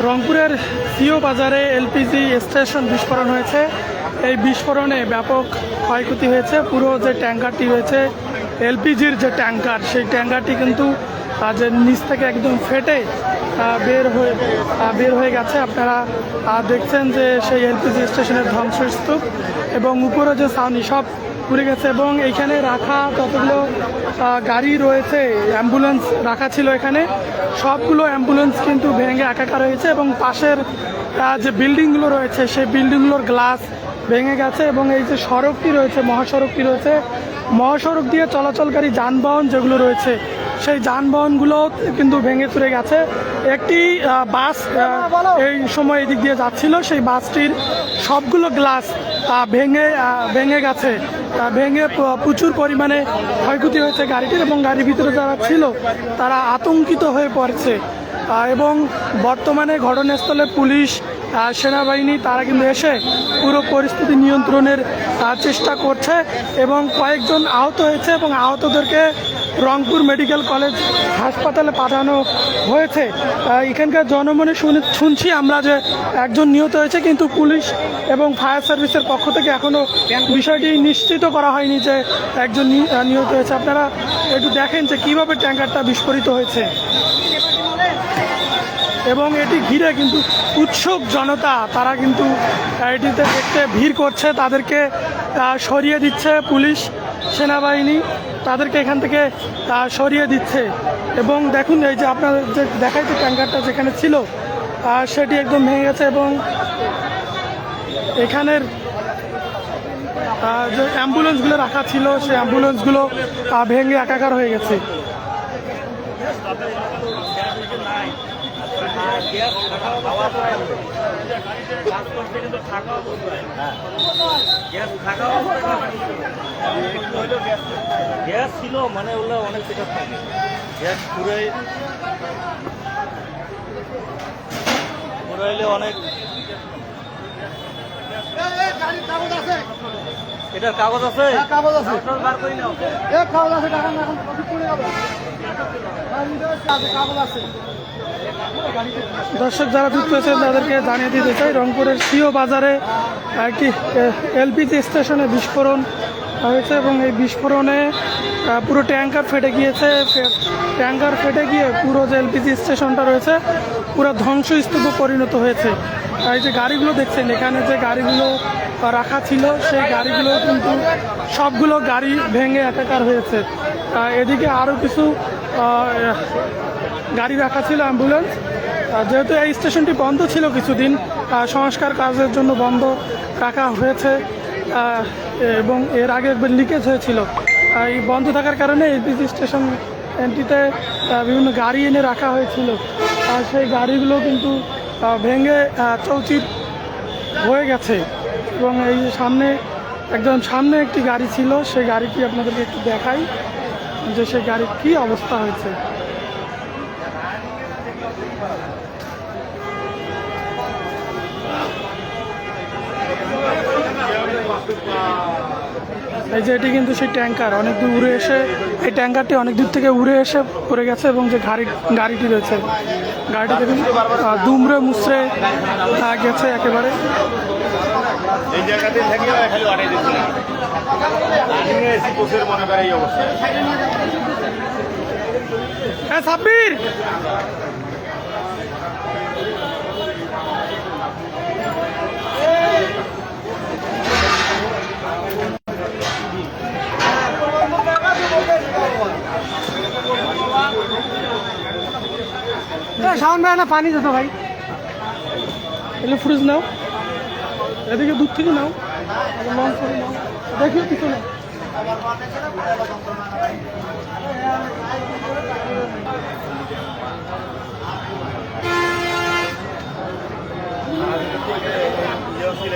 রংপুরের সিও বাজারে LPG station বিস্ফোরণ হয়েছে। এই বিস্ফোরণে ব্যাপক ক্ষয়ক্ষতি হয়েছে। পুরো যে ট্যাঙ্কারটি রয়েছে এলপিজির যে ট্যাঙ্কার, সেই ট্যাঙ্কারটি কিন্তু যে নিচ থেকে একদম ফেটে বের হয়ে গেছে। আপনারা দেখছেন যে সেই এলপিজি স্টেশনের ধ্বংসস্তূপ এবং উপরে যে ছাউনি সব পুড়ে গেছে। এবং এইখানে রাখা যতগুলো গাড়ি রয়েছে, অ্যাম্বুলেন্স রাখা ছিল এখানে, সবগুলো অ্যাম্বুলেন্স কিন্তু ভেঙে একাকার হয়েছে। এবং পাশের যে বিল্ডিংগুলো রয়েছে সেই বিল্ডিংগুলোর গ্লাস ভেঙে গেছে। এবং এই যে সড়কটি রয়েছে, মহাসড়কটি রয়েছে, মহাসড়ক দিয়ে চলাচলকারী যানবাহন যেগুলো রয়েছে সেই যানবাহনগুলো কিন্তু ভেঙে চুরে গেছে। একটি বাস এই সময় এদিক দিয়ে যাচ্ছিল, সেই বাসটির সবগুলো গ্লাস ভেঙে গেছে, ভেঙে প্রচুর পরিমাণে ক্ষয়ক্ষতি হয়েছে গাড়িটির। এবং গাড়ির ভিতরে যারা ছিল তারা আতঙ্কিত হয়ে পড়ছে। এবং বর্তমানে ঘটনাস্থলে পুলিশ, সেনাবাহিনী তারা কিন্তু এসে পুরো পরিস্থিতি নিয়ন্ত্রণের চেষ্টা করছে। এবং কয়েকজন আহত হয়েছে এবং আহতদেরকে রংপুর মেডিকেল কলেজ হাসপাতালে পাঠানো হয়েছে। এখানকার জনমনে শুনছি আমরা যে একজন নিহত হয়েছে, কিন্তু পুলিশ এবং ফায়ার সার্ভিসের পক্ষ থেকে এখনও বিষয়টি নিশ্চিত করা হয়নি যে একজন নিহত হয়েছে। আপনারা একটু দেখেন যে কীভাবে ট্যাঙ্কারটা বিস্ফোরিত হয়েছে। এবং এটি ঘিরে কিন্তু উৎসুক জনতা, তারা কিন্তু এটিতে দেখতে ভিড় করছে, তাদেরকে সরিয়ে দিচ্ছে পুলিশ, সেনাবাহিনী তাদেরকে এখান থেকে সরিয়ে দিচ্ছে। এবং দেখুন এই যে আপনাদের যে দেখাইছে ট্যাঙ্কারটা যেখানে ছিল সেটি একদম ভেঙে গেছে। এবং এখানের যে অ্যাম্বুলেন্সগুলো রাখা ছিল সেই অ্যাম্বুলেন্সগুলো ভেঙে একাকার হয়ে গেছে। গ্যাস ছিল মানে ওগুলো অনেক পেটার থাকে, গ্যাস পুরাইলে অনেক। এটার কাগজ আছে? কাগজ আছে, বার করি না। কাগজ আছে, কাগজ আছে। দর্শক যারা যুক্ত হয়েছেন তাদেরকে জানিয়ে দিতে চাই, রংপুরের সিও বাজারে একটি এলপিজি স্টেশনে বিস্ফোরণ হয়েছে। এবং এই বিস্ফোরণে পুরো ট্যাঙ্কার ফেটে গিয়েছে। ট্যাঙ্কার ফেটে গিয়ে পুরো যে এলপিজি স্টেশনটা রয়েছে পুরো ধ্বংসস্তূপে পরিণত হয়েছে। এই যে গাড়িগুলো দেখছেন, এখানে যে গাড়িগুলো রাখা ছিল সেই গাড়িগুলো কিন্তু সবগুলো গাড়ি ভেঙে একাকার হয়েছে। এদিকে আরও কিছু গাড়ি রাখা ছিল, অ্যাম্বুলেন্স। যেহেতু এই স্টেশনটি বন্ধ ছিল কিছুদিন, সংস্কার কাজের জন্য বন্ধ রাখা হয়েছে। এবং এর আগে একবার লিকেজ হয়েছিল। এই বন্ধ থাকার কারণে এলপিজি স্টেশনটিতে বিভিন্ন গাড়ি এনে রাখা হয়েছিল, সেই গাড়িগুলো কিন্তু ভেঙে চৌচির হয়ে গেছে। এবং এই সামনে সামনে একটি গাড়ি ছিল, সেই গাড়িটি আপনাদেরকে একটু দেখাই যে সেই গাড়ির কী অবস্থা হয়েছে। এই যে এটি কিন্তু সেই ট্যাঙ্কার অনেক দূর উড়ে এসে, এই ট্যাঙ্কারটি অনেক দূর থেকে উড়ে এসে পড়ে গেছে। এবং যে গাড়িটি রয়েছে, গাড়িটি দেখুন দুমড়ে মুচড়ে গেছে একেবারে। হ্যাঁ সাব্বির, সাউন্ড ভাই না পানি যেত ভাই, এগুলো ফ্রিজ নাও, এদিকে দুধ থেকে নাও, লঞ্চ করে নাও, দেখিও কিছু না। ছিল